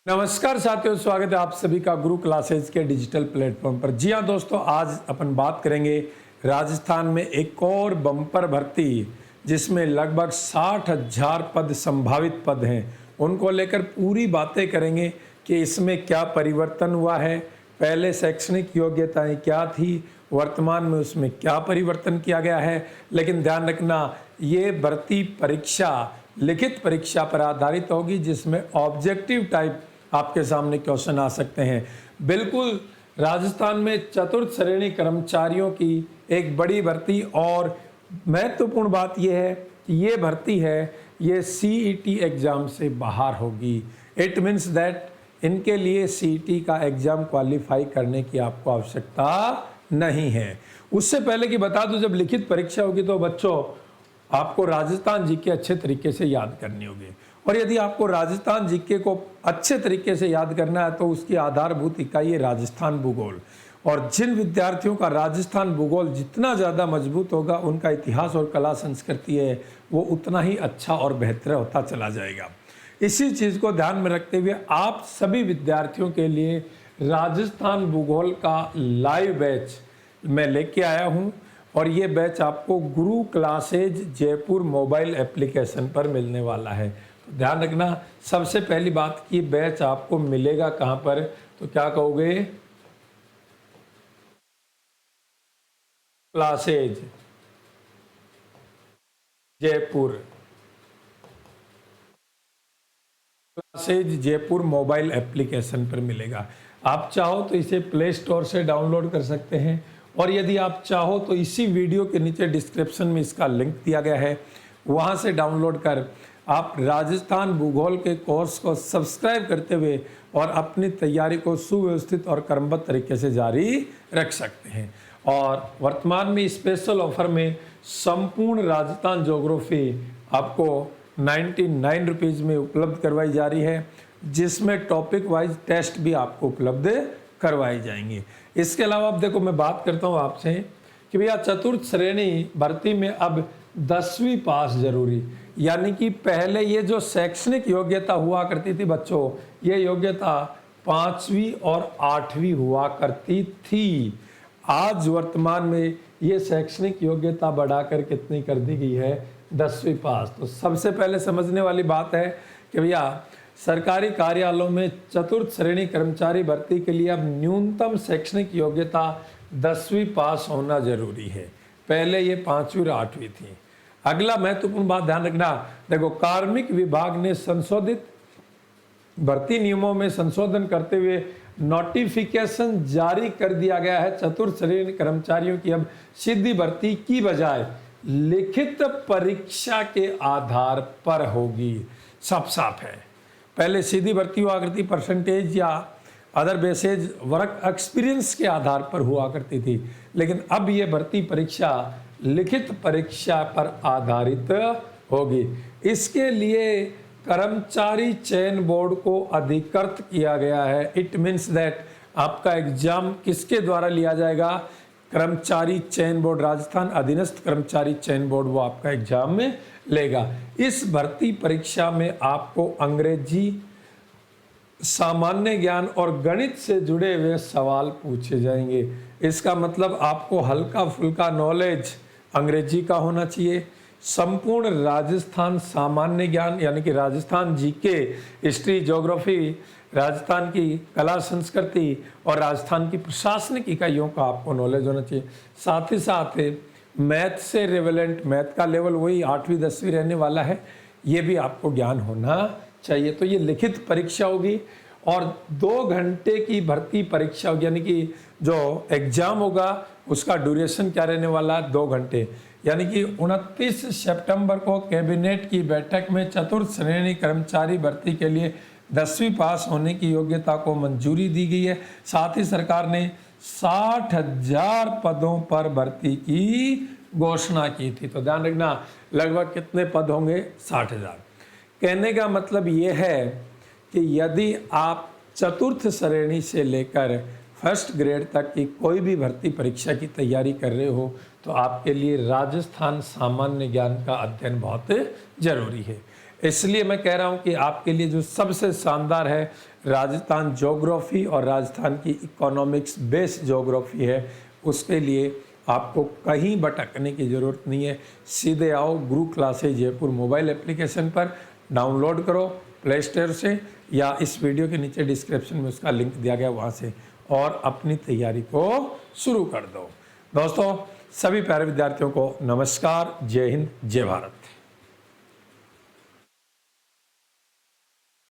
नमस्कार साथियों, स्वागत है आप सभी का गुरु क्लासेज के डिजिटल प्लेटफॉर्म पर। जी हाँ दोस्तों, आज अपन बात करेंगे राजस्थान में एक और बम्पर भर्ती जिसमें लगभग 60,000 पद संभावित पद हैं। उनको लेकर पूरी बातें करेंगे कि इसमें क्या परिवर्तन हुआ है, पहले शैक्षणिक योग्यताएं क्या थी, वर्तमान में उसमें क्या परिवर्तन किया गया है। लेकिन ध्यान रखना, ये भर्ती परीक्षा लिखित परीक्षा पर आधारित होगी जिसमें ऑब्जेक्टिव टाइप आपके सामने क्वेश्चन आ सकते हैं। बिल्कुल राजस्थान में चतुर्थ श्रेणी कर्मचारियों की एक बड़ी भर्ती, और महत्वपूर्ण बात यह है कि ये भर्ती है ये सीईटी एग्ज़ाम से बाहर होगी। इट मीन्स दैट इनके लिए सीईटी का एग्ज़ाम क्वालिफाई करने की आपको आवश्यकता नहीं है। उससे पहले कि बता दूं, जब लिखित परीक्षा होगी तो बच्चों आपको राजस्थान जीके अच्छे तरीके से याद करनी होगी, और यदि आपको राजस्थान जीके को अच्छे तरीके से याद करना है तो उसकी आधारभूत इकाई है राजस्थान भूगोल। और जिन विद्यार्थियों का राजस्थान भूगोल जितना ज़्यादा मजबूत होगा, उनका इतिहास और कला संस्कृति है वो उतना ही अच्छा और बेहतर होता चला जाएगा। इसी चीज़ को ध्यान में रखते हुए आप सभी विद्यार्थियों के लिए राजस्थान भूगोल का लाइव बैच मैं लेके आया हूँ, और ये बैच आपको गुरु क्लासेज जयपुर मोबाइल एप्लीकेशन पर मिलने वाला है। तो ध्यान रखना, सबसे पहली बात कि बैच आपको मिलेगा कहाँ पर, तो क्या कहोगे, classes Jaipur, classes Jaipur mobile application पर मिलेगा। आप चाहो तो इसे प्ले स्टोर से डाउनलोड कर सकते हैं, और यदि आप चाहो तो इसी वीडियो के नीचे डिस्क्रिप्शन में इसका लिंक दिया गया है, वहां से डाउनलोड कर आप राजस्थान भूगोल के कोर्स को सब्सक्राइब करते हुए और अपनी तैयारी को सुव्यवस्थित और क्रमबद्ध तरीके से जारी रख सकते हैं। और वर्तमान में स्पेशल ऑफर में संपूर्ण राजस्थान ज्योग्राफी आपको 99 रुपीज़ में उपलब्ध करवाई जा रही है, जिसमें टॉपिक वाइज टेस्ट भी आपको उपलब्ध करवाई जाएंगी। इसके अलावा अब देखो, मैं बात करता हूँ आपसे कि भैया चतुर्थ श्रेणी भर्ती में अब 10वीं पास जरूरी, यानी कि पहले ये जो शैक्षणिक योग्यता हुआ करती थी बच्चों, ये योग्यता 5वीं और 8वीं हुआ करती थी। आज वर्तमान में ये शैक्षणिक योग्यता बढ़ाकर कितनी कर दी गई है, 10वीं पास। तो सबसे पहले समझने वाली बात है कि भैया सरकारी कार्यालयों में चतुर्थ श्रेणी कर्मचारी भर्ती के लिए अब न्यूनतम शैक्षणिक योग्यता 10वीं पास होना जरूरी है। पहले ये 5वीं और 8वीं थी। अगला महत्वपूर्ण बात ध्यान रखना, देखो कार्मिक विभाग ने संशोधित भर्ती नियमों में संशोधन करते हुए नोटिफिकेशन जारी कर दिया गया है। चतुर्थ श्रेणी कर्मचारियों की अब सीधी भर्ती की बजाय लिखित परीक्षा के आधार पर होगी। साफ साफ है, पहले सीधी भर्ती हुआ करती परसेंटेज या अदर बेसेज वर्क एक्सपीरियंस के आधार पर हुआ करती थी, लेकिन अब ये भर्ती परीक्षा लिखित परीक्षा पर आधारित होगी। इसके लिए कर्मचारी चयन बोर्ड को अधिकृत किया गया है। इट मीन्स दैट आपका एग्जाम किसके द्वारा लिया जाएगा, कर्मचारी चयन बोर्ड, राजस्थान अधीनस्थ कर्मचारी चयन बोर्ड वो आपका एग्जाम में लेगा। इस भर्ती परीक्षा में आपको अंग्रेजी, सामान्य ज्ञान और गणित से जुड़े हुए सवाल पूछे जाएंगे। इसका मतलब आपको हल्का फुल्का नॉलेज अंग्रेजी का होना चाहिए। संपूर्ण राजस्थान सामान्य ज्ञान यानी कि Rajasthan GK, history, geography, Rajasthan की कला संस्कृति और राजस्थान की प्रशासनिक इकाइयों का आपको नॉलेज होना चाहिए। साथ ही साथ मैथ से रिलेवेंट, मैथ का लेवल वही 8वीं 10वीं रहने वाला है, ये भी आपको ज्ञान होना चाहिए। तो ये लिखित परीक्षा होगी और 2 घंटे की भर्ती परीक्षा होगी, यानी कि जो एग्जाम होगा उसका ड्यूरेशन क्या रहने वाला है, 2 घंटे। यानी कि 29 सितंबर को कैबिनेट की बैठक में चतुर्थ श्रेणी कर्मचारी भर्ती के लिए 10वीं पास होने की योग्यता को मंजूरी दी गई है। साथ ही सरकार ने 60,000 पदों पर भर्ती की घोषणा की थी। तो ध्यान रखना, लगभग कितने पद होंगे, 60,000। कहने का मतलब ये है कि यदि आप चतुर्थ श्रेणी से लेकर फर्स्ट ग्रेड तक की कोई भी भर्ती परीक्षा की तैयारी कर रहे हो तो आपके लिए राजस्थान सामान्य ज्ञान का अध्ययन बहुत जरूरी है। इसलिए मैं कह रहा हूं कि आपके लिए जो सबसे शानदार है राजस्थान ज्योग्राफी और राजस्थान की इकोनॉमिक्स बेस्ड ज्योग्राफी है, उसके लिए आपको कहीं भटकने की ज़रूरत नहीं है। सीधे आओ गुरु क्लासेज जयपुर मोबाइल एप्लीकेशन पर, डाउनलोड करो प्ले स्टोर से या इस वीडियो के नीचे डिस्क्रिप्शन में उसका लिंक दिया गया वहाँ से, और अपनी तैयारी को शुरू कर दो। दोस्तों, सभी प्यारे विद्यार्थियों को नमस्कार, जय हिंद, जय भारत।